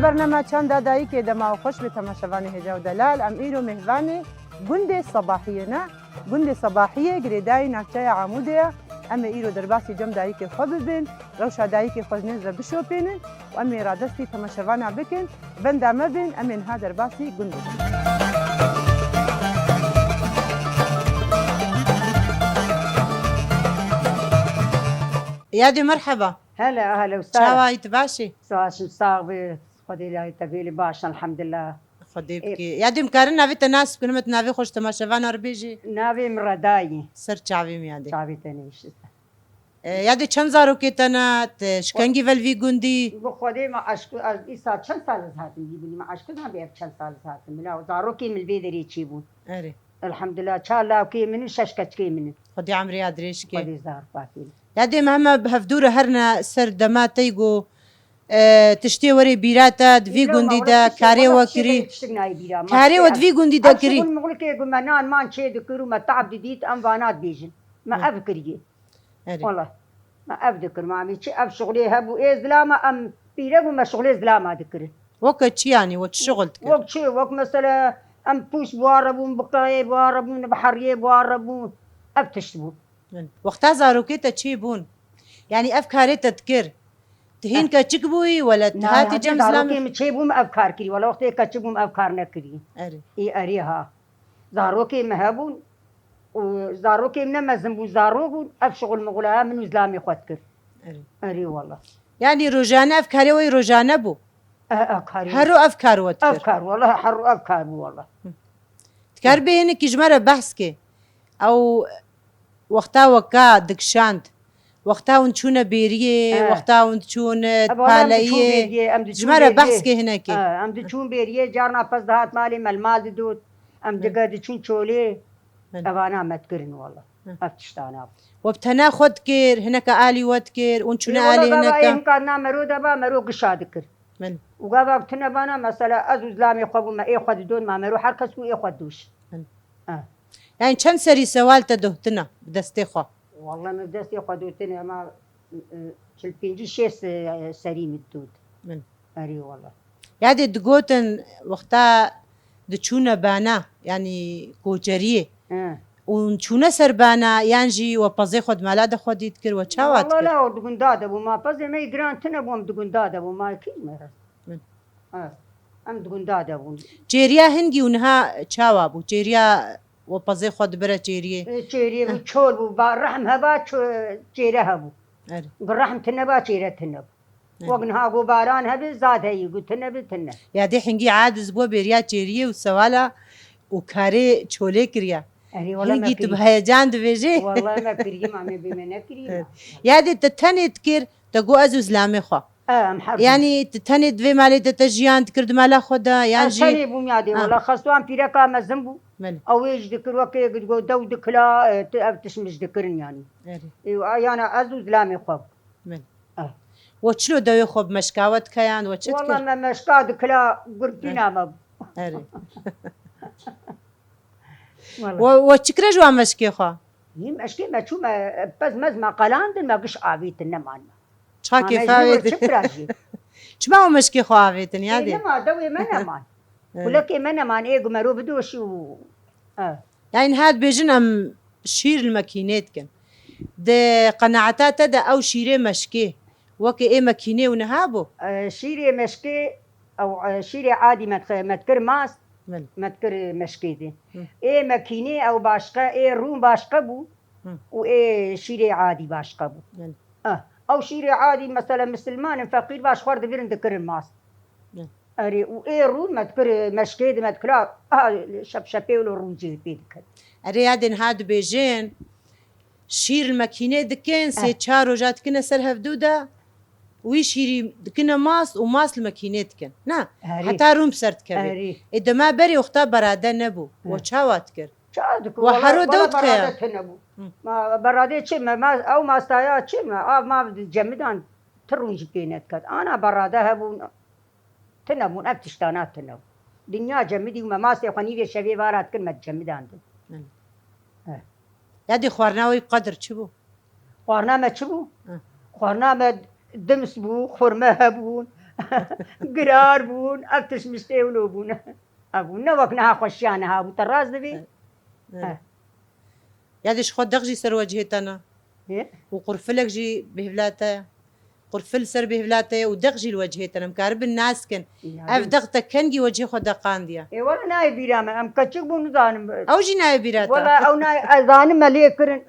برنامه چند دادایی که دما و خوش به تماشاوان هجا و دلال ام ایرو مهوان گند صباحیه نه گند صباحیه گریدای نقشه عموده ام ایرو در باسی جمع دایی که خوب ببین روشا دایی که خوزنین را بشوپینن و ام ارادستی تماشاوان بکن بندامه بین ام انها در باسی گند يادي مرحبا هلا اهلا وسهلا شاوايت باشي سواش صاغبي خدي لي تبيلي باشا الحمد لله خدي بكي يادي مكارنا في تناس كلمة نافي خوش تماشاوان أربيجي نافي مرداي سر شعبي ميادي شعبي تنيش يادي چند زارو كي تنا شكنجي فالفي جوندي بخدي ما اشكو إيسا چند سال هاتم يجيبوني ما اشكو ما بيعرف چند سال هاتم لا زاروكي من البيدري تشيبون أري الحمد لله شاء كي من ششكت كي من خدي عمري أدريش كي خدي زار باكي يادي مهما بهفدورة هرنا سر دمات تيجو تشتي وري بيراتا دفي جوندي دا كاري وكري كاري ودفي جوندي دا كري أقول مغلق يقول ما نان ما نشيد كرو ما تعب ديت أم فانات بيجن ما أفكري والله ما أفكر ما عمي شيء أب شغلي هبو إيه زلامة أم بيرجو ما شغلي زلامة ذكر وقت يعني وقت شغل وقت شيء وقت مثلا أم بوش بواربون بقاي بواربون بحرية بواربون أبتشتبون وقتها زاروكيتا تشيبون يعني أفكاري تذكر تهين كتشكبوي ولا تهاتي جم زلامة زلام متشيبون أفكار كري ولا وقت كتشبون أفكار نكري أري إيه أريها زاروكي مهبون وزاروكي من مزنبون زاروكون أفشغل مغلها من زلامي خوتكر أري أري والله يعني روجانا أفكاري وي روجانا بو أفكاري هرو أفكار وتكر أفكار والله حر أفكار والله تكر بينك جمرة بحث كي أو وقتها وكا دكشاند وقتها ونشونا بيريه وقتها ونشون باليه جمرة بحث كي هناك أم دشون بيريه جارنا فز دهات مالي مال دود أم دقا دشون شولي أبانا متكرن والله أفتشتانا وبتنا خد كير هناك آلي ودكير ونشونا آلي هناك إمكاننا مرو دبا مرو قشادكر من وقابا بتنا بانا مثلا أزو زلامي قبو ما إيه خد دون ما مرو حركس إيه خدوش يعني كم سري سوال تدهتنا بدستي خو والله ما بدستي خدوتنا ما شلبينجي شيس سري مدود من أري والله يعني دقوتن وقتها دچونا بانا يعني كوجريه ونشونا سربانا يانجي وبازي خد مالاد خد يذكر وشاوات والله لا ودقون داد ابو ما بازي ما يقران تنبوم دقون داد ابو ما كي مرس ام دقون داد ابو جيريا هنجي ونها شاوابو جيريا وبازي خد برا جيريه جيريه وشول بو رحم هبا جيره هبو بالرحم تنبا جيره تنب وقنها قو باران هبي زاد هي قلت تنب يا دي حنجي عاد زبو بريا جيريه وسوالا وكاري چولي كريا هنجي تبهيجان دبيجي والله ما كريم عمي بمنا كريم يا دي تتني تكير تقو ازو زلامي خو يعني تتني دفي مالي تتجيان تكرد مالا خودا يعني جي تتني بوم يادي والله خصوان بيركا مزنبو او يج ذكر وكي قد دو دكلا تشمش ذكرن يعني يعني ازو زلامي خو من وشلو دو يخوب مشكاوت كيان وشتكر والله ما مشكا دكلا قربتنا ما أري وشكرا جوا مشكي خو مشكي ما شو ما بس ما قلاند ما قش عبيتنا معنا شاكي فايت شو ما هو مشكي خو عبيتن يا دي ما دوي منا مان ولك منا مان ايه قمرو بدوش و يعني هاد بيجن ام شير الماكينات كان ده قناعتات ده او شيري مشكي وكي ايه ماكينه ونهابو شيري مشكي او شيري عادي ما تكر ماس ما تكر مشكي دي ايه ماكينه او باشقه ايه روم باشقه بو وايه شيري عادي باشقه بو او شيري عادي مثلا مسلمان فقير باش خورد بيرن تكر الماس اري وايه روم ما تكر مشكي دي ما تكر شبشبي ولا روجي بيدك اري هادن هاد بيجين شير الماكينه دكين سي تشارو جات كنا سر هفدوده ويشيري كنا ماس وماس الماكينات كان نا حتى روم سرت كبير إذا ما بري وقتها برادة نبو وشاوات كر وحرو دوت كيا ما برادة شيء ما أو ما استايا شيء ما جمدان ترونج بينات كات أنا برادة هبون تنبون أبتشتانات تنبون دنيا جمدي وما ماس يخوني في شبيه بارات كل ما جمدان يادي خوارناوي قدر شبو خوارنا ما شبو خوارنا ما دمس بو خرمه هبون قرار بون افتش مشتاولو بون ابو نوكنها خوشيانها ابو طراز دبي یادش خود دغجی سر وجهتنا وقرفلك جي بهبلاتا قرفل سر بهبلاتا ودغجي الوجهتنا مكارب الناس كن اف دغتك كنجي وجه خود قانديا اي والله ناي بيرام ام كتشك بون زانم او جي ناي بيراتا والله او ناي زانم مليكرن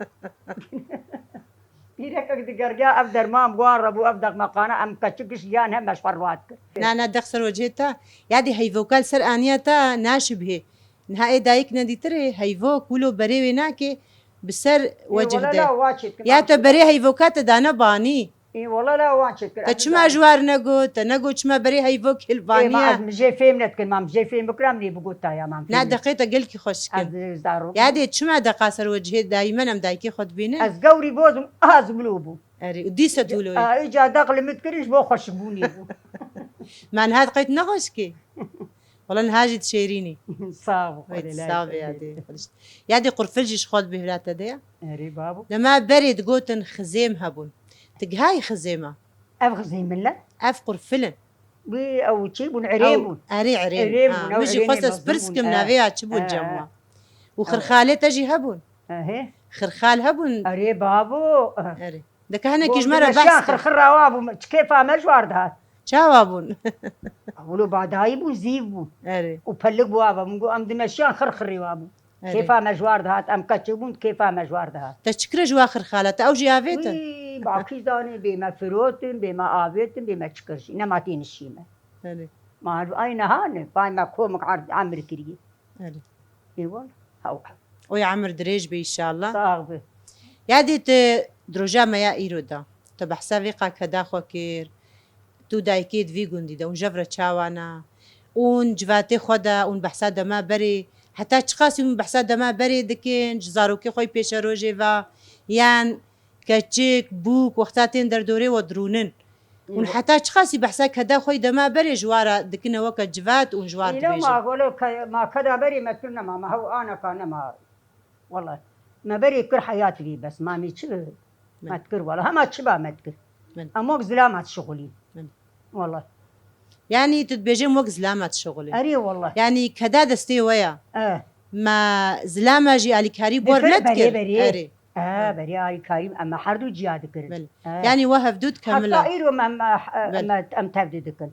بيرك دقرجا افدر مام قارب وافدق مقانا ام كتشكش جان هم مش فروات نا دغ سر وجهتا يادي هيفوكال سر انياتا ناشبه نهاية دايك ندي تري هيفوك ولو بريوي ناكي بسر وجه والله لا ده واشت يا تبري هيفوكات دانا باني اي والله لا واشت تشما جوار نگو تنگو چما بري هيفوك البانيا مجي فهمت كل ما مجي فهم بكرام لي بقولتا يا مام نا دقيقة قلكي خوش كن يادي چما دقا سر وجه دايما ام دايكي خود بينه از قوري بوزم از بلوبو اري وديسة تولوي اجا دقل متكرش بو خوش بوني بو من هاد قيت نخوشكي والله نهاجي تشيريني صعب صعب يادي قرفلجيش خود بهلاتا دي اري بابو لما بريد قوتن خزيم هبون تقهاي خزيمة ابغى زي من لا اف قرفلن بي او تشيبون عريمون اري عريم مجي خصص برسكم نافيا تشبون جموا وخرخالي تجي هبون اهي خرخال هبون اري بابو اري دك هنا كيج مرة بحث خرخر روابو كيف مجوار ده شاوابون اقولوا بعد هايبون زيبون اري وبلق بوابا منقو ام دمشيان خرخر روابو كيف مجوار ده ام كتشبون كيف مجوار ده تشكر جوا خرخالة او جيافيتن باقي زاني بما فروتن بما آبيتن بما تشكرش انما تين الشيمة ما اين هاني باي ما كومك عمر كريه ايوه هاو ويا عمر دريج بي ان شاء الله صاغبه يادي دروجا ما يا ايرودا تبحسا فيقا كدا خوكير تو دايكيد في قندي دا ونجفرة تشاوانا ون جواتي خودا ون بحسا دما بري حتى تشخاصي ون بحسا دما بري دكين جزاروكي خوي بيشا روجيفا يان كتشيك بوك وقتاتين دردوري ودرونن ون حتى تشخاصي بحسا كدا خوي دما بري جوارا دكنا وكا جوات ون جوار تبيجي ما اقول ما كدا بري ما كنا ما هو انا كان ما والله ما بري كل حياتي لي بس ما ميتشل ما تكر ولا ما تشبع ما تكر اموك زلامات شغلي والله يعني تتبيجي موك زلامات شغلي اري والله يعني كدا دستي ويا ما زلامة جي علي كاري بور نتكر بري بري آي كريم أما حردو جياد كرن يعني وهف دود كاملة حتى إيرو ما تبدي دكن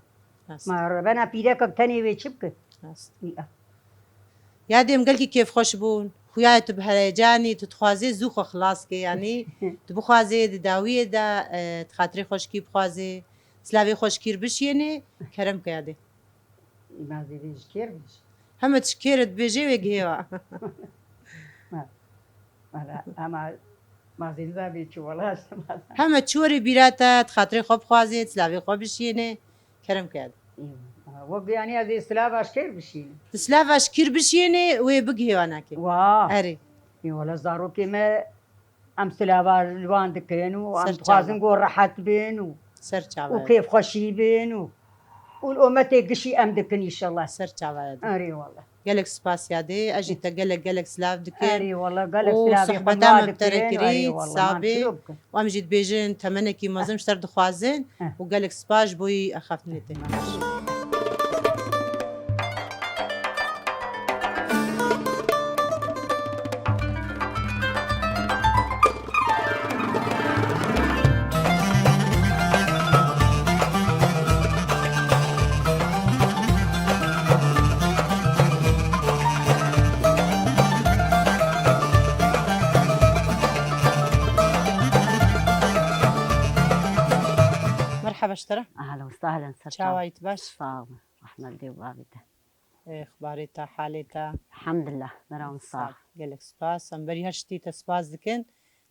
ما ربنا بيدك تاني ويشبك يادي مقلكي كيف خوش بون خويا تبهرجاني تتخوازي زوخ خلاص كي يعني تبخوازي داوية دا تخاطري خوش كي بخوازي سلاوي خوش كير بشيني كرم كيادي ما زيدش كير بش هم تشكيرت بيجي ويجيوا اما ما زين بيچ ولا هم تشوري بيراتا تخاطري خوب خوازي تسلاوي خوب بشينه كرم كاد وقت يعني هذه سلاف اشكير بشينه تسلاف اشكير بشينه ويبقي هناك واه اري ولا زارو كيما ام سلاف الوان دكينو ام خوازن قول راحت بينو سرچاوا وكيف خوشي بينو والأمتي قشي ام دكن ان شاء الله سرچاوا اري والله قالك سباس يادي اجي تقلك سلاف دكين اري والله قالك سلاف صحبتا مبتركري صابي وامجد بيجن تمنكي مازم شتر دخوازن وقالك سباش بوي اخاف من التهمش مرحبا اشترى اهلا وسهلا شاوايت باش صاب رحمة الله وبابته اخباريتا حاليتا الحمد لله براون صار قالك سباس ام بري هشتي تسباس دكن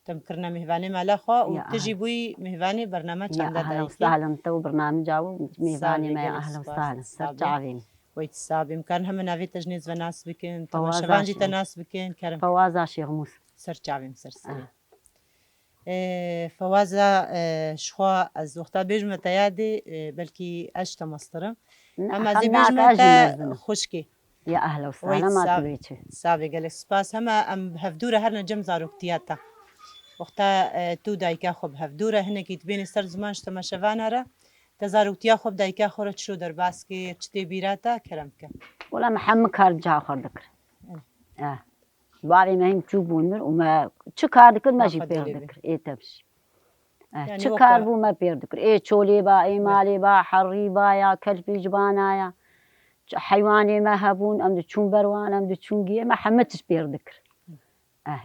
تمكرنا مهفاني مالاخوا وتجي بوي مهفاني برنامج عندها اهلا وسهلا تو برنامج او مهفاني ما اهلا وسهلا سرجعين ويتصاب امكان هم نافي تجنيز وناس بكن تماشفانجي تناس بكن كرم فوازا شيخ موسى سرجعين سرسنه فوازا شخوا از وقتا بيجمة تيادي بلكي أشتا مصطرم أما زي بيجمة خوشكي يا أهلا وسهلا ما تبيتي سابي قالك سباس هما أم هفدورة هرنا جم زارو كتياتا وقتا تو دايكا خب هفدورة هنا كي تبيني سر زمان شتا ما شفانا را تزاروتیا خوب دایکا خورت شو در باس که چتی بیراتا کرم که ولا محمد کار جا خور دکر بابی مهم چو بونر و ما چه کار دکر ماشی پیر دکر ای تبش چه کار بو ما پیر دکر ای چولی با ای مالی با حری با یا کلبی جبانا یا حیوانی ما هبون ام دو چون بروان ام دو چون گیه ما حمتش پیر دکر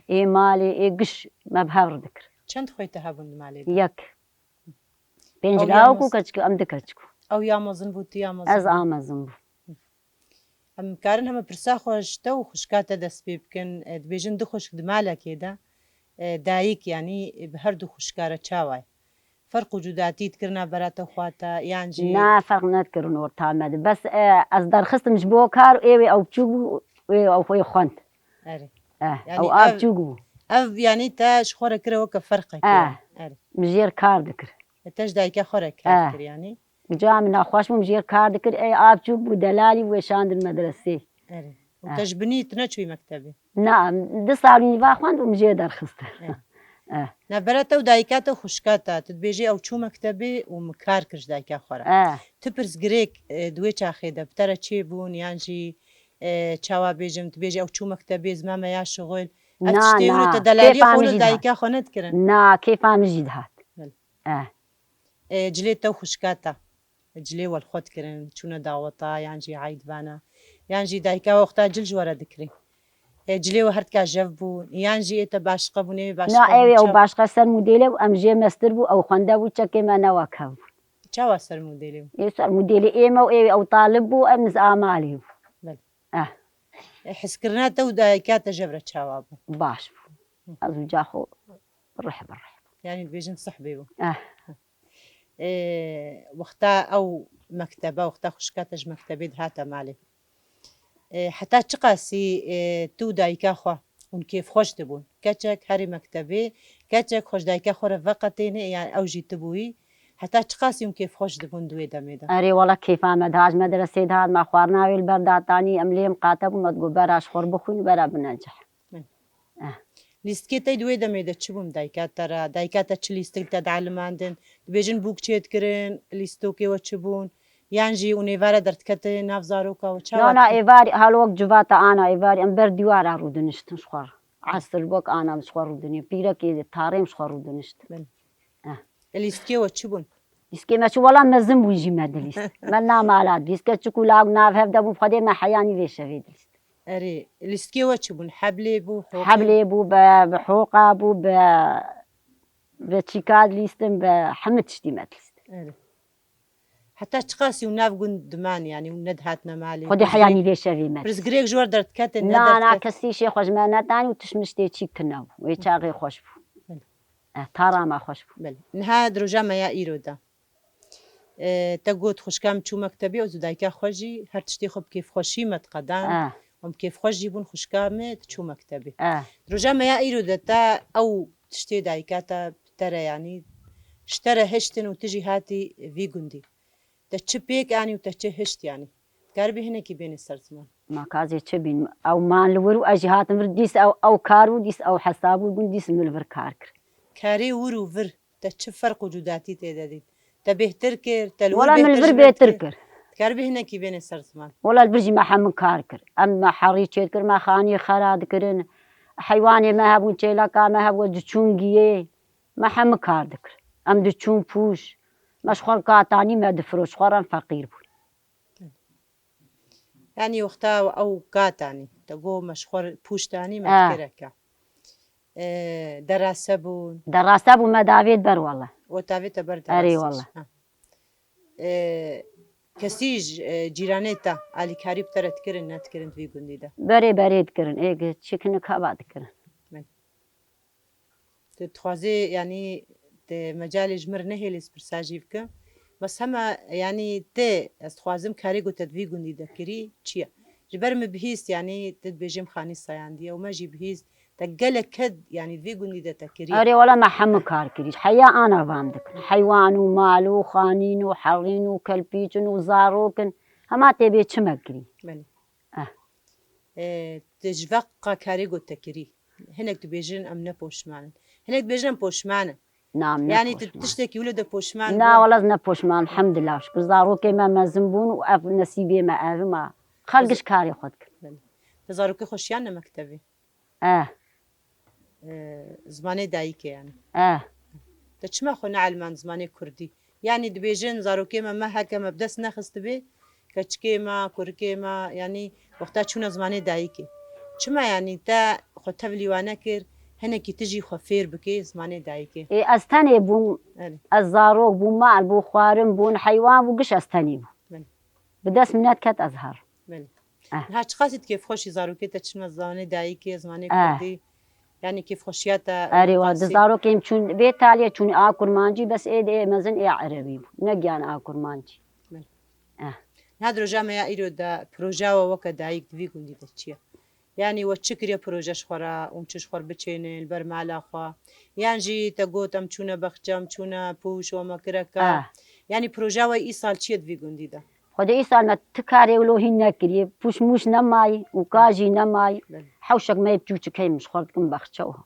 ای مالی ای گش ما بهور دکر چند خویت هبون مالی یک پنج لاوکو کچکو ام دکچکو او یا مزن بود یا مزن از آمازون بو ام کارن هم پرسا خوش تو خوشکات دست بی بکن دبیجن دو خوشک دمالا کیدا دایک یعنی به هر دو خوشکاره چاوای فرق وجوداتی تکرنا برات خواتا یعنی جی نه فرق نتکرن ورتا مد بس از درخست مش بو کار ایوی او چوبو او خوی خوند اری او آب چوبو او یعنی تاش خوره کره وک فرقه اری مجیر کار دکر تاش دایکا خوره کار یعنی جا من نخواش مجیر کار دکر ای آب چوبو دلالی و شاند المدرسه اری و تاش بنیت نچوی مکتبی نه 2 سال نیوا خوند و مجیر درخست نه برات او دایکات خوشکاتا تدبیجی او چو مکتبی و مکار کرش دایکا خوره تپرس گریک دوی چاخیده بتره چی بون یعنی جی چاوا بیجم تبیجی او چو مکتبی زمام یا شغل اتشتی ورو تدلالی خول دایکا خونت کرن نه کیف مجید هات جلی تو خوشکاتا جلی والخوت کرن چونه دعوتا یعنی جی عید بانا یعنی جی دایکا وقتا جل جواره دکری جلی و هرت که جف بون یعنی جی ایتا باشقه بونه باشقه نه ایوی او باشقه سر مدیله و ام جی مستر بو او خونده بو چکه ما نواکه بو چاوا سر مدیلی ای سر مدیله ایما و ایوی او طالب بو امز آمالی بو حس کرنا تو دایکات جبرت چاوا بو باش بو ازو جاخو رح يعني بيجن صحبي بو وقتا او مكتبه وقتا خشكاتج مكتبي هاتا مالي حتى تقاسي تو دايكا خو ون كيف خوش تبون كاتشك هاري مكتبي كاتشك خوش دايكا خو رفقتين يعني او جي تبوي حتى تقاسي ون كيف خوش تبون دوي دميدا اري والله كيف عمد هاج مدرسة هاد ما خوارناوي البرداتاني امليم قاتب وما تقول براش خور بخوين برا بننجح لیستکێتەی دوێ دەمێدە چ بووم دایکاتەرە دایکاتە چ لیستێک تە داعلماندن دبێژن بووک چێتکردن لیستۆکێوە چ بوون یانژی و نێوارە دەرتکەتە ناو زارۆکەوە چانا ئێواری هەڵوەک جواتە ئانا ئێواری ئەم بەر دیوارە ڕوودنیشتن خوار عسر وەک ئانام شخوا ڕوودنی پیرەکێ تاڕێم شخوا ڕوودنیشت لیستکێوە چ بوون دیسکێمە چ وەڵام مەزم بوویژی مەدلیست من نامالات دیسکە چکو لاو ناو هەفدەبوو خودێ مە حەیانی وێشەوێ دلیست ئەرێ لیستکێوە چ بوون حەبلێ بوو حەبلێ بوو بە حۆقا بوو بە چیکات لیستم بە حەمە تشتی مەدلیست حتى تقاسي وناف قند دمان يعني وند هاتنا مالي خدي حياني ليش شافي مات برز قريك جوار درت كاتن لا كسي شي خوش ما نتاني وتشمشتي تشيك كناو ويتشاغي خوش بو تارا ما خوش بو بل نها دروجا ما يا ايرودا تقول خوش كام تشو مكتبي وزدايكا خوجي هر تشتي خب كيف خوشي متقدان وم كيف خوش يبون خوش كام تشو مكتبي دروجا ما يا ايرودا تا او تشتي دايكاتا ترى يعني اشترى هشتن وتجي هاتي في قندي تچ پیک آنی و تچ هشت یعنی کار به هنکی بین سرسمان ما کازی چه بین او مان لورو اجهات ور دیس او کارو دیس او حسابو بون دیس ملور کار کر کاری ورو ور تچ فرق وجوداتی تدادید تا بهتر کر تلور ولا ملور بهتر کر کار به هنکی بین سرسمان ولا البرجي ما حم کار کر اما حری چه کر ما خانی خراد کرن حیوانی ما هبون چلا کا ما هبو چونگیه ما حم کار دکر ام د چون پوش مشخور قاطعني ما دفروش خورا فقير بون يعني وقتا او قاطعني تقو مشخور بوشتاني ما تكركا دراسة بون ما دافيد بر والله وتافيت بر دراسة اري والله كسيج جيرانيتا علي كاريب ترى تكرن نتكرن في قندي ده بري تكرن ايه تشكنك هبا تكرن تتخوازي يعني مجال جمر نهيلس برساجيفك بس هما يعني تي استخوازم كاري قو تدوي قندي دكري تشيا جبر بهيس يعني تدبيجم خاني صياندية وما جي بهيس تقلك كد يعني دوي قندي دكري اري ولا ما حم كار كريش حيا انا فامدك حيوان ومال وخانين وحرين وكلبيجن وزاروكن هما تبي تشمكري مالي تجفق كاري قو تكري هناك تبيجن ام نبوش معنا هناك بيجن بوش معنا نعم يعني نپوشمان. تشتكي ولد بوشمان نا والله نپوشمان الحمد لله شكر زاروكي ما مزن بون وأف نسيبي ما أف ما خلقش كاري خود كر. تزاروكي خوشيان مكتبي زماني دايكي يعني تشما خو نعلمان زماني كردي يعني دبيجن زاروكي ما هكا ما بدس نخست بي كشكيما كركيما يعني وقتا شونا زماني دايكي شما يعني تا خو تبلي وانا كر هنكي تجي خفير بكي زماني دايكي إيه أستني بون الزاروك بون مال بون خوارم بون حيوان وقش أستني بون بدس منات كات أزهر هاش خاصت كيف خوشي زاروكي تشما زماني دايكي زماني كردي يعني كيف خوشياتا أريوا دزاروك يمشون بيت عليه شون آكل مانجي بس إيه مزن إيه عربي نجيان آكل مانجي هذا رجع يا إيرو دا بروجا ووكا دايك دوي قندي تشيا يعني وتشكر يا بروجا شخورا ومشش خور بتشين البرمالا خوا يعني جي تقوت أمشونا بخجام أمشونا بوش وما كركا يعني بروجا وإيصال تشيا دوي قندي دا خدا إيصال ما تكاري ولو هنا كريه بوش موش نماي وكاجي نماي حوشك ما يبتوش كي مش خورتكم بخشوها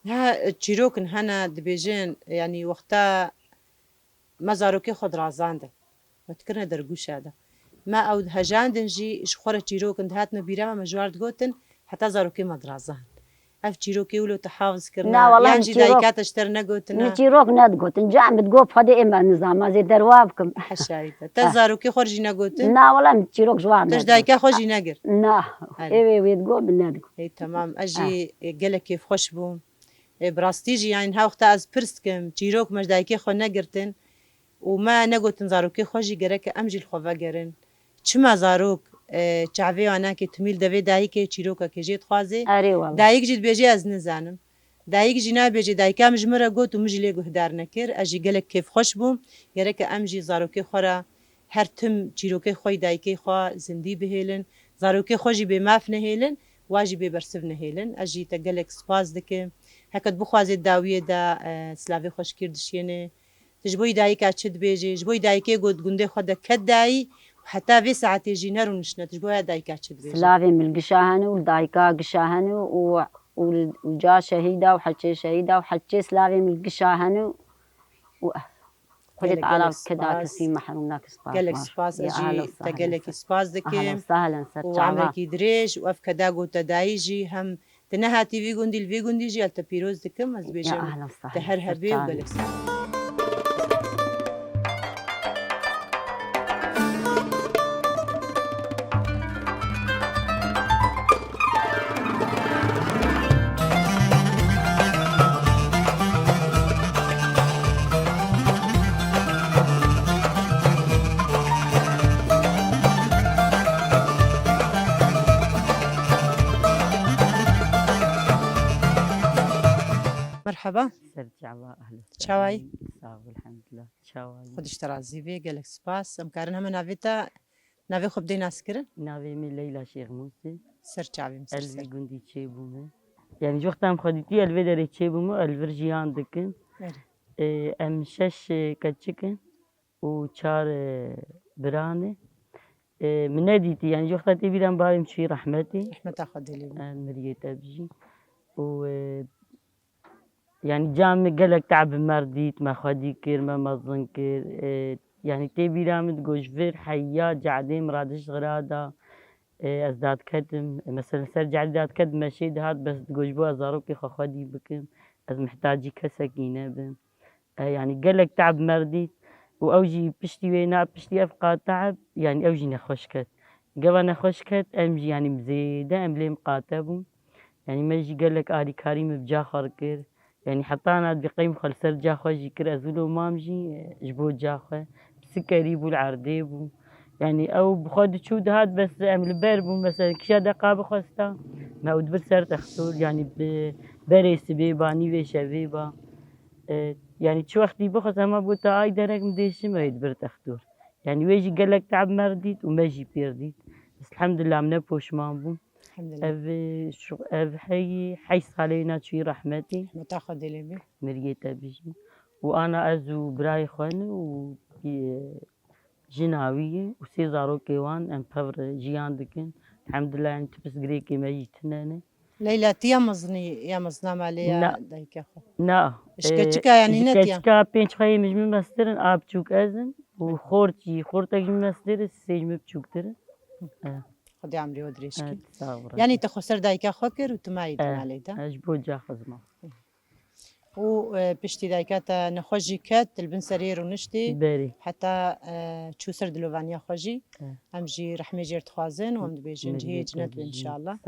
ها تشيروكن هنا دبيجين يعني وقتا ما زاروكي خود رازانده ما تكرنا درجوش هذا ما أو هجاندن جي إيش خورة تشيروكن هات مبيرة ما جوارد قوتن حتى زاروكي ما درازان أف تشيروكي ولو تحافظ كرنا يعني جي دايكات اشترنا قوتنا نتشيروك ندقوتن جام بتقوب خدا إما نظام زي دروابكم حشايته تزاروكي خرجي نقوتن نا والله نتشيروك جوار تش دايكا خرجي نقر نا إيه ويتقوب ندقو إيه تمام أجي قلك كيف خوش بوم براستيجي يعني ها وقتا از پرستكم تشيروك مش دايكي خو نقرتن وما نقوتن زاروكي خوشي قرك أمجي الخوفا قرن چما زاروك چاوی آنها که تمیل دوی دایی که چیروکا که جیت خوازه دایک جید بیجی از نزانم دایک جینا بیجی دایکا مجمره گوت و مجلی گهدار نکر اجی گلک کیف خوش بوم گره که امجی زاروکی خورا هر تم چیروکی خوی دایکی خوا زندی بهیلن زاروکی خوشی به ماف نهیلن واجی به برسف نهیلن اجی تا گلک سپاس دکه هکت بخوازه داویه دا سلاوی خوش کردشینه تجبوی دایکا چد بیجی جبوی دایکی گود گنده خود کد دایی حتى في ساعات يجي نار ونشنا تجبوها دايكا تشد سلافي من القشاهن والدايكا قشاهن وجا شهيدة وحكي شهيدة وحكي سلافي من القشاهن قلت على كذا كسي محرومناك سباس قالك سباس اجي تقلك سباس دكيم اهلا وسهلا وعمرك دريش وقف كدا قلت دايجي هم تنهاتي في قندي الفي قندي جي التا بيروز دكم از بيجم تهرهبي وقالك مرحبا سرتي الله أهلا شاوي الحمد لله شاوي خودش ترازي بي قالك سباس امكارن هم نافيتا نافي خب دي ناس كرن نافي من ليلى شيخ موسى سر شعبي مسر الفي قندي تشيبومه يعني وقتها خديتي الفي داري تشيبومه الفرجي عندكن ام شش كتشكن وشار برانه من ناديتي يعني وقتها تبي لهم بارم شي رحمتي اخذ لي مريت ابجي و يعني جام قالك تعب مرديت ما خدي كير ما مظن كير يعني تبي لهم تقوش فير حيات قاعدين مرادش غرادا ازداد كدم مثلا سرجع ازداد كدم مشيد هاد بس تقوش بو ازاروكي خدي بكم از محتاجي كسكينة بم يعني قالك تعب مرديت واوجي بشتي وينا بشتي افقا تعب يعني اوجي نخشكت قبل نخشكت امجي يعني مزيدة املي مقاتبون يعني ما يجي قالك آلي كريم بجاخر كير يعني حتى أنا بقيم خل سر جاخو جي كر أزولو مامجي جبو جاخو بسكري بو العردي بو يعني أو بخود شو هاد بس أمل بيربو مثلا كشا دقا بخوستا ما أود برسر تختور يعني بريس بيباني ويشا بيبا يعني شو وقتي بخوس أما بوتا آي درك مديش ما يدبر تختور يعني ويجي قالك تعب مرديت وما يجي بيرديت بس الحمد لله من بوش مامبو الحمد لله أب حي صالينا شي رحمتي تاخذ لي مريت بيجي وأنا أزو براي خان و جناوية وسيزارو كيوان أم فبر جيان دكن الحمد لله أنت بس قريكي ما جيتنا ليلى تيا مزني يا مزنا ماليا لا. دايكا خو نا اشكتشكا يعني نتيا شكا بينش خيي مجمع مسترن آب چوك ازن وخورتي خورتك جمع مسترن سيجمع بچوك ترن خدي عمري ودريشكي تصور يعني تخسر دايكا خوكر وتمايد مالي دا اجبو جا خزمه و بشتي دايكاتا نخوجي كات البن سرير ونشتي بري حتى تشو سر دلوفانيا خوجي ام جي رحمي جير تخوازن وام دبيجن جهي جنت ان شاء الله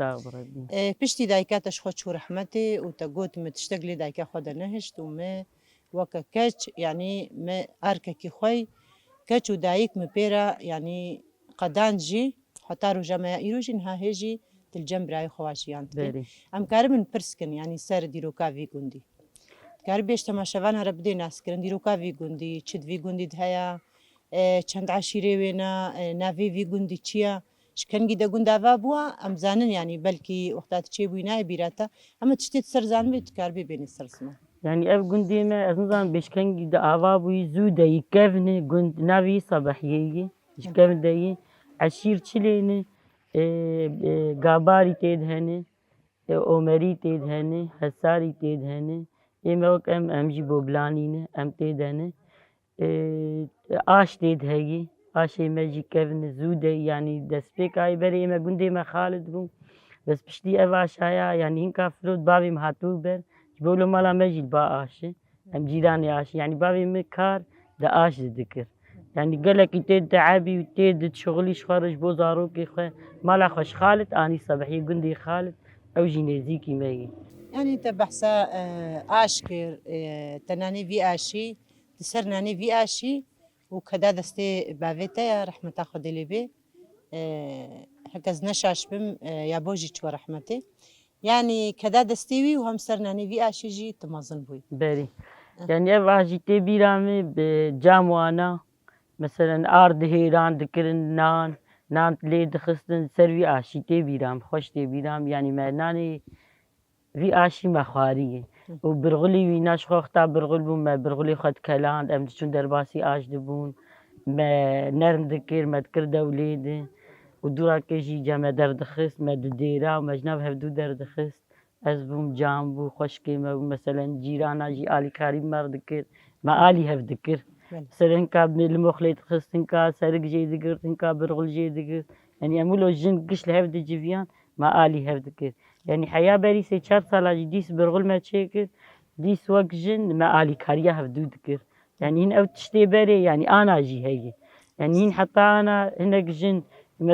بشتي دايكاتا شخو شو رحمتي وتقوت متشتغلي دايكا خودا نهشت وما وكا كاتش يعني ما اركا كي خوي كاتش ودايك مبيرا يعني قدانجي حتى رو جماعة إيروجي نها هيجي تلجنب راي خواشيان تكي ام كارم من برسكن يعني سر ديروكا في قندي کار بیش تماشاوان هر بدی ناس کردن دیروکا وی گوندی چد وی گوندی دهیا چند عشیره وینا ناوی وی گوندی چیا شکنگی دا گوندا و بوا ام زانن يعني بلكي وقتات چه بوينا بيراتا اما تشتيت سر زان بيت كار بي بين سرسما يعني اف گوندی ما از نظام بشکنگی دا آوا بوی زوده یکفنه گوند ناوی صباحیه يشكفن داي عشير چلينه گاباری تید هنه عمری تید هنه حساری تید هنه إما وك أم جي بوغلانينه أم تيدانه آش تيد هاي آش إما جي كفن زودة يعني دسبيك هاي بري إما قندي ما خالد بو بس بشتي أواش هايا يعني هنكا فرود بابي مهاتو بر جبولو مالا مجي البا آشي أم جيراني آشي يعني بابي مكار دا آش ذكر يعني قالك تيد تعبي وتيد شغلي شخرج بو زاروكي خو مالا خوش خالد آني صباحي قندي خالد أو جينيزيكي ماي يعني تبحثا آشكر تناني في آشي تسرناني في آشي وكذا دستي بافيتا يا رحمة أخذ لي بي هكذا نشاش بم يا بوجي شو رحمتي يعني كذا دستيوي وهم سرناني في آشي جي تمازن بوي بري يعني أفاجي تبي رامي بجاموانا مثلا أرض هيران ذكرن نان تلي دخستن سروي آشي تبي رام خوش تبي رام يعني معناني في آشي مخاريه وبرغلي ويناش خوختا برغل بون ما برغلي خد كلان ام تشون درباسي آش دبون ما نرم ذكر ما تكر دوليد ودورا كيجي جامع دردخست ما ديرا وما جناب هفدو دردخست از بوم جامبو خوشكي ما مثلا جيرانا جي آلي كاريب مر ذكر ما آلي هف ذكر مثلا انكا المخليت خست انكا سرق جي ذكر انكا برغل جي ذكر يعني امولو جن قش لهف دي جيفيان ما آلي هف ذكر يعني حياة بري سي 4 سالة ديس برغل ما تشيكر ديس وقت جن ما آلي كاريا هفدو ذكر يعني هن او تشتي بري يعني انا جي هي يعني هن حتى انا هناك جن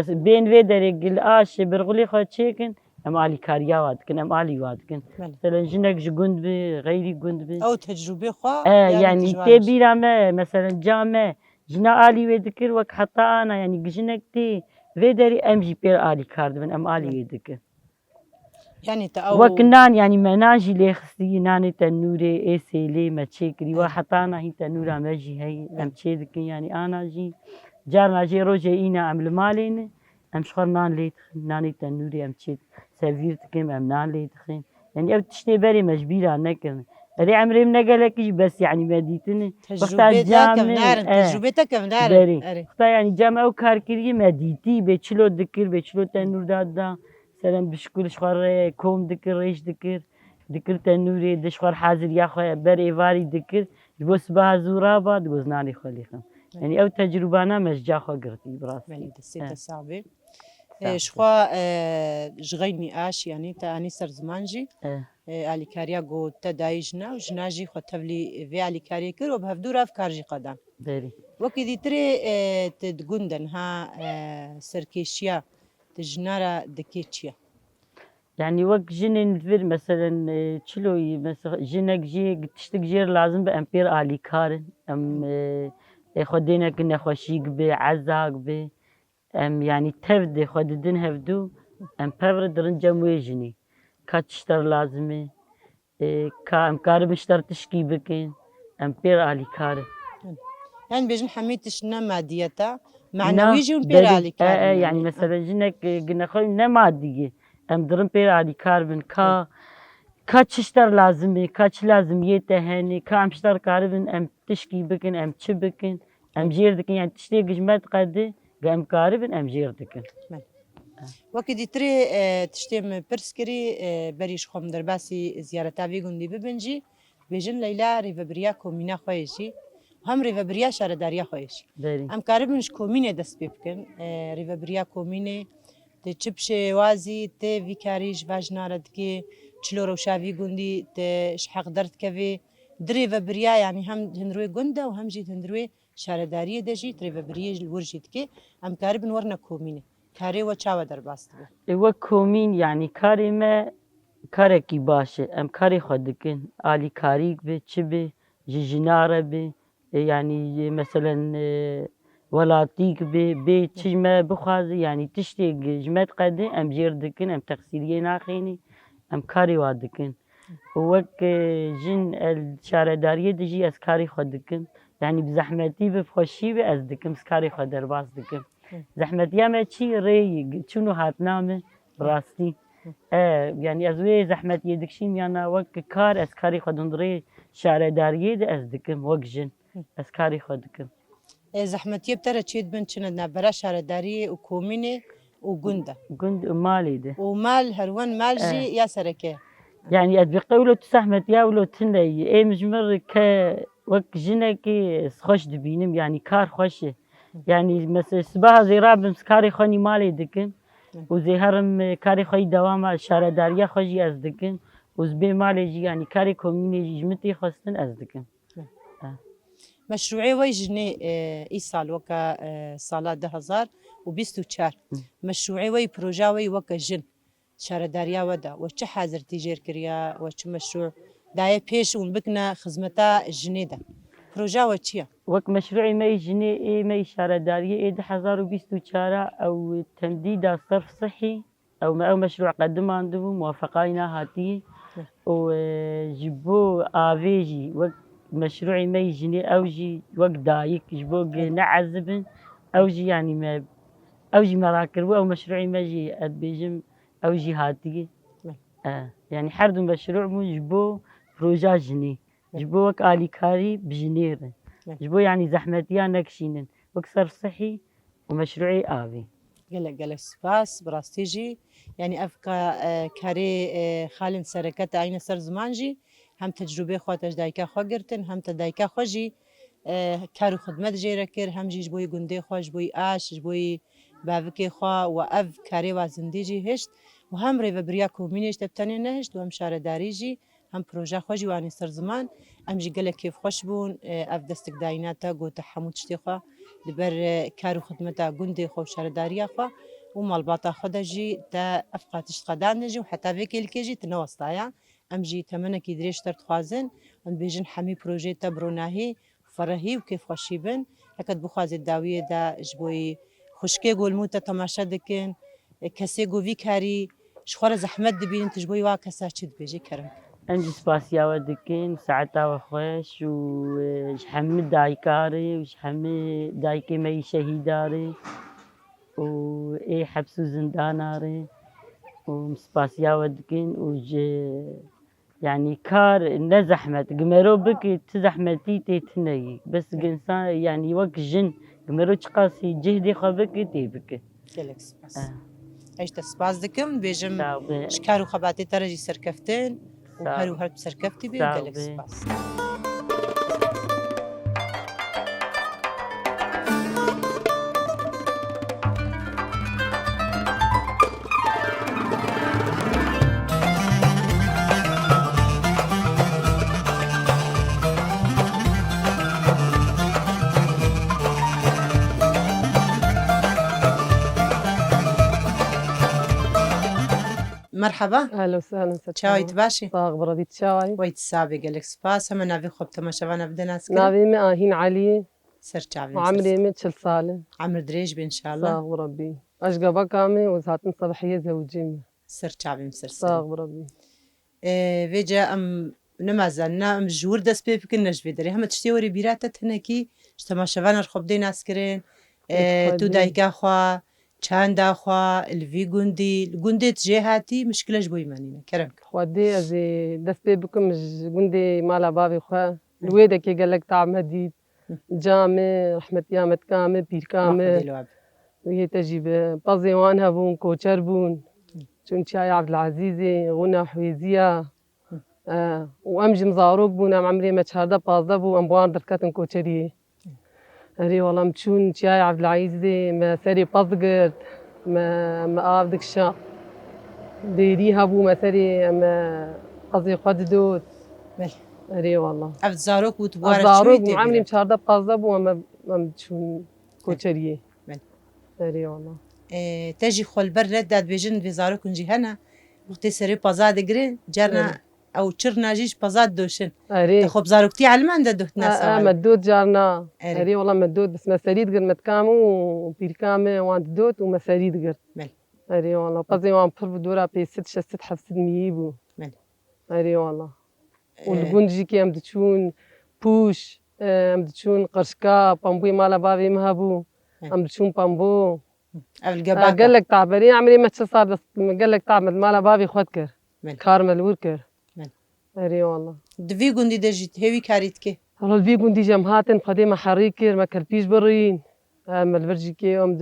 بين فيدر يقل آش برغلي خو تشيكن ام آلي كاريا وادكن ام آلي وادكن مثلا جنك جوند بي غيري جوند بي او تجربة خوا يعني تبي رامه مثلا جامع جنا آلي وذكر وقت حتى انا يعني جنك تي فيدري ام جي بير آلي كارد من ام آلي وذكر يعني تأو وكنان يعني مناجي لي خصي ناني تنوري اي سيلي ما تشيكري وحطانا هي تنورا ماجي هي ام تشيدك يعني انا جي جارنا جي روجي اينا ام المالين ام شخر نان لي ناني تنوري ام تشيد سيرفيرتك ام نان لي تخين يعني او تشتي بري مجبيرة نكن ري عمري منقلك بس يعني مديتني تجربتك كم نار بري يعني جامعة وكاركري مديتي بيشلو ذكر بيشلو تنور دادا سلام بشكل شخور كوم ذكر ريش ذكر تنوري دشخور حاضر يا خويا بري فاري ذكر بس بها زورابا دوز ناني خليخم يعني او تجربة انا مش خو قرتي براسي يعني دسيت صعبة شخوا جغيني آش يعني تاني سر زمانجي آلي كاريا قو تدايجنا وجناجي خو تبلي في آلي كاريا كر وبهفدورا في كارجي قدام بري وكذي تري تدقندن ها سركيشيا تجنارا دكيتشيا يعني وقت جنين الفير مثلا تشلوي مثلا جنك جي تشتك جير لازم بأمبير آلي كارن ام خدينا كنا خوشيك بي عزاق بي ام يعني تفدي خددن هفدو ام بفر درنجا مويجني كاتشتر لازمي كام كارب اشتر تشكي بكين امبير آلي كارن يعني بيجن حميتش ماديتا معنوي جون بير آلي كارن يعني مثلا جنك قلنا خوي مادية ام درن بير آلي كاربن كاتشتر لازمي كاتش لازم يتهني كام شتر كاربن ام تشكي بكن ام تشبكن ام جيردكن يعني تشتي قجمات قدي قام كاربن ام جيردكن وەکی ترێ تشتێم پرسکری بەریش خۆم دەرباسی زیارەتاوی گوندی ببنجی بێژن لەیلا ڕێڤەبریا کۆمینا خۆیشی هەم ڕێڤەبریا شارەداریا خۆیشی ئەم کارە بنش کۆمینێ دەست پێ بکەن ڕێڤەبریا کۆمینێ چ پشێوازی تێ ڤیکاریش ڤاژنارە دکێ چلۆ ڕەوشاوی گوندی حەق دەردکەوێ درێڤەبریا ینی هەم هەندروێ گوندە و هەمژی هەندروێ شارەداریە دەژیت ڕێڤەبریەش ورژی دکێ ئەم کارە بن وەرنە کۆمینێ کارێوە چاوە دەرباست بێ ئێوە کۆمین یعنی کارێ me kareke baş e em karê xwe dikin alîkarîk bê çi bê ji jinare bê yanî meselen welatîk bê bê çi me bixwaze yanî tiştê ji me diqede em jêr dikin em teqsîriyê naxînî em karê wa dikin wek jin şaredariyê de jî ez karê xwe dikim yanî bi zehmetî bi xweşî ve ez dikim karê xwe derbas dikim zehmetiya me çi rê çûn û hatina me rastî yani ez wê zehmetiyê dikişîm yana wek kar ez karê xwe rê şaredariyê de ez dikim wek jin ez karê xwe dikim زەحمەتیە بتەرە چێت بن چنە نابەرا شارەداریە و کۆمینێ و گوندە gund malê de و مال هەروەن مالژی یا سەرەکێ yani ez bi qewlo tu zehmetiya wilo tuneyî êm ji min re ke wek jinekê xweş dibînim yanî kar xweş e yani mesela sibaha zê rabim karê xwe nî malê dikim û zê herim karê xwe yî dewama şaredariya xwe jî ez dikim û zbê malê jî yanî karê komînê jî ji min tê xwestin ez dikim مەشروعێ وەی ژنێ ئیساڵ وەکە ساڵا 2024 مەشروعێ وەی پرۆژاوەی وەکە ژن شارەداریاوەدا وە چه حازرتی ژێر کردیا وە چ مەشروع دایە پێش ون بکنە خزمەتا ژنێدا پرۆژاوە چییە؟ وەک مەشروعی me jinê ê me şaredariyê ê 2024 ew temdîda serf sihî ew me ew meşru qediman dibû muwafeqayî nehatiye û ji bo avê jî wek meşruعی me jinê ew jî wek dayîk ji bo neezibin ew jî yanî me ew jî merakiribû ew meşruعی me jî ez dibêjim ew jî hatiye yani her du meşru bûn ji bo proja jinê ji bo wek alîkarî bi jinê re ji bo yanî zehmetiya nekişînin wek serf sihî û meşruعê avê gelek gelek spas birastî jî yanî ev karê xalên sereketa aynı ser ziman jî hem tecrübê xwe te ji dayika xwe girtin hem te dayika xwe jî kar û xidmet jêre kir hem jî ji bo gundê xwe ji bo aş ji bo bavikê xwe û ev karê wa zindî jî hişt û hem rêveberiya komînê ji te bi tenê nehişt û hem şaredarî jî hem proja xwe jî wanî ser ziman em jî gelek kêfxweş bûn ev destek dayîna te gote hemû tiştê xwe li ber kar û xidmeta gundê xwe û şaredariya xwe û malbata xwe de jî te ev qatiş qedan de jî û heta vê kêlikê jî tu newestaya em jî temenekî dirêj te dixwazin em dibêjin hemî projê te bironahî ferehî û kêfxweşî bin heket bixwazê dawiyê de ji bo xuşkê golmû te temaşe dikin kesê govî karî ji xwe re zehmet dibînin tu ji bo wa kesa çi dibêjî kerim em jî spasiya we dikin saeta we xweş û ji hemû dayîkarê û ji hemû dayîkê me yî şehîdarê û ê hebs û zindana re û spasiya we dikin û ji yani kar ne zehmet gimero bikî ti zehmetî tê tuneyî bes insan yani wek jin gimero çi qasî cihdê xwe bikî tê bike gelek spas eş te spas dikim dibêjim ji kar û xebatê te re jî serkeftin û her û her bi serkeftî bê gelek spas مرحبا اهلا وسهلا ست چاویت باشی طاق برادي تشاوي ویت سابق gelek spas هم ناوی خوب تماشاوانه بدن از کرد نافي مآهين علي سر چاوی وعمري 100 سالة عمر دريج بإن شاء الله صاغ بربي أشقى بكامي وساعتين صباحية زوجيمي سر چاوی مسر صاغ بربي ویجا ام نمازن ام جور دست پی بکن نجوی داری همه تشتی وری بیرات تنکی تماشاوانه خوب دین از کرد تو دایکا خوا چند خوا الوی گوندی جهاتی مشکلش بوی منینه کرم خودي أزي دست بكم جندي مالا بابي خوا الويدة كي قال لك تعب مديد جامع رحمة يامت كامل بير كامل وهي تجي بازيوان هبون كوتشر بون شون شاي عبد العزيزي غنى حويزية وأمجي مزاروك بون أم عمري ما شهادة بازا بو أم بوان دركاتن كوتشري هري والله متشون شاي عبد العزيزي ما سري بازقرت ما آبدك شا ديري هبو ما سري ما قصدي خد دوت هري والله عبد زاروك وتبارك زاروك شوي عمري تبيرة مشهادة بازا بو ما متشون كوتشري بل. هري والله تجي خول برد داد بيجن في زاروك نجي هنا وقتي سري بازاد قرين جارنا او تشرنا جيش بازاد دوشن هري تخوب زاروكتي علمان دا دوت ناس مدود جارنا أري. هري والله مدود بس مساريد قر متكامو وبيركامي وان دوت ومساريد قر بل. هري والله قصدي وان بفر بدورا بي ست شست حفصد ميبو بل. هري والله والقنجي كي امدتشون بوش امدتشون قرشكا بامبوي مالا بابي مهبو امدتشون بامبو قال لك تعبري عمري ما تصاب بس قال لك تعمل مالا بابي خدكر كارمل وركر هري والله دفي قندي دجيت هيوي كاريتكي والله البي قندي جمهاتن قديمة حريكر ما كربيش برين مالفرجي كي امد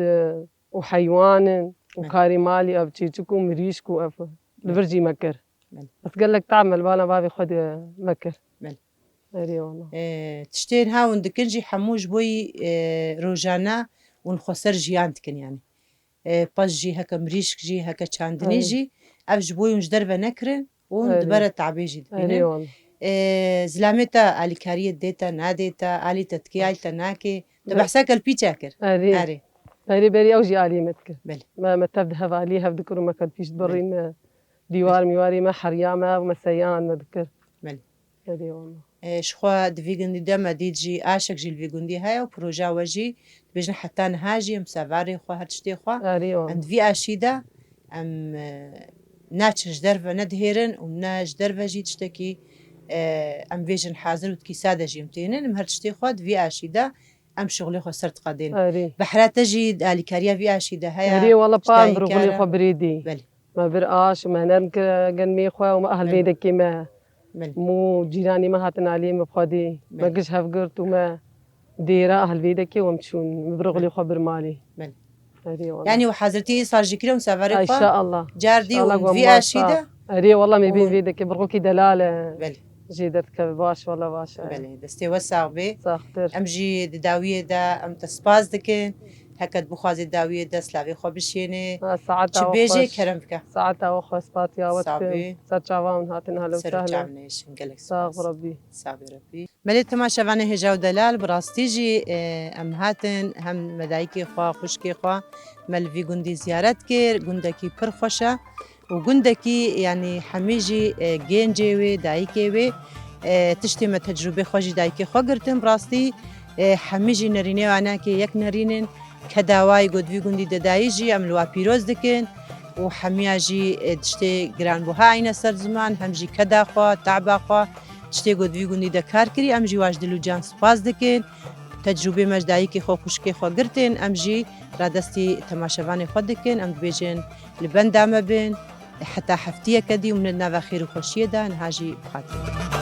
وحيوان وكاري مالي ابتشيتكو مريشكو اف الفرجي مكر بس قال لك تعمل مالا بابي خد مكر هري والله تشتين هاون دكنجي حموش بوي روجانا ونخسر جيانتكن يعني باش جي هكا مريشك جي هكا تشاندني جي افج بوي ونج دربه نكرن وندبرة تعبيجي هري والله زلامتا آلي كارية ديتا ناديتا آلي تتكي آلتا ناكي تبحساك البي تاكر هري هري بري اوجي آلي متكر بل ما تبدها عليها بذكر ما كان فيش برين ما ديوار ميواري ما حريامة وما سيان ما ذكر بل هري والله شخوا دفيغندي دما ديجي عاشق جي الفيغندي هاي وبروجا وجي بيجن حتى نهاجي مسافاري خوا هرشتي خوا هري والله عند في اشيدا ام ناتش درفا ندهيرن وناش درفا جي تشتكي ام فيجن حاضر وتكي ساده جي متينن مهرشتي خوا في اشيدا ام شغلي خو سرت قادين هري بحرات تجي الي كاريا في اشيدا هاي هري والله بان برغلي خو بريدي بل ما برقاش وما نرمك قنمي خوا وما اهل بيدك كيما بل مو جيراني ما هاتن عليه مبخدي ما قش هفقرت وما ديرا اهل بيدك ومشون مبرغلي خبر مالي بل هري والله يعني وحاضرتي صار جيكري ومسافري ان شاء الله جاردي وفي اشيدا هري والله ما بين بيدك برغوكي دلاله بل جيدتك باش والله باش بله دستي وسع بي ساختر امجي داويه دا ام تسباز دكن هكذا بخازي داويه دا سلاوي خو بشيني ساعتها تبيجي كرمك ساعتها وخو سباتيا صافي. وقت سرچاوان هاتن هلا وسهلا سرچامنيش نقلك صاغ ربي صافي ربي ملي تماشا فاني هجاو دلال براستيجي ام هاتن هم مدايكي خوا خوشكي خوا مل في گوندي زيارت كير گوندكي پر خوشا وگوندكي يعني حميجي گنجي دايكي وي تشتي ما تجربه خوجي دايكي خو گرتم براستي حميجي نريني وانا كي يك نرينن كداواي گود في گوندي ددايجي ام لوا بيروز دكن وحمياجي تشتي جران بوها عين سر زمان همجي كدا خوا تعبا خوا تشتي گود في گوندي دكار كري امجي واج دلو جان سپاس دكن تجربه مجدایی که خو خوشکی خو گرتن امجی را دستی تماشاوان خود دکن ام بیجن لبند دام بین حتی هفتیه کدی ومن النوا خیر و خوشیه ده نهاجی بخاطر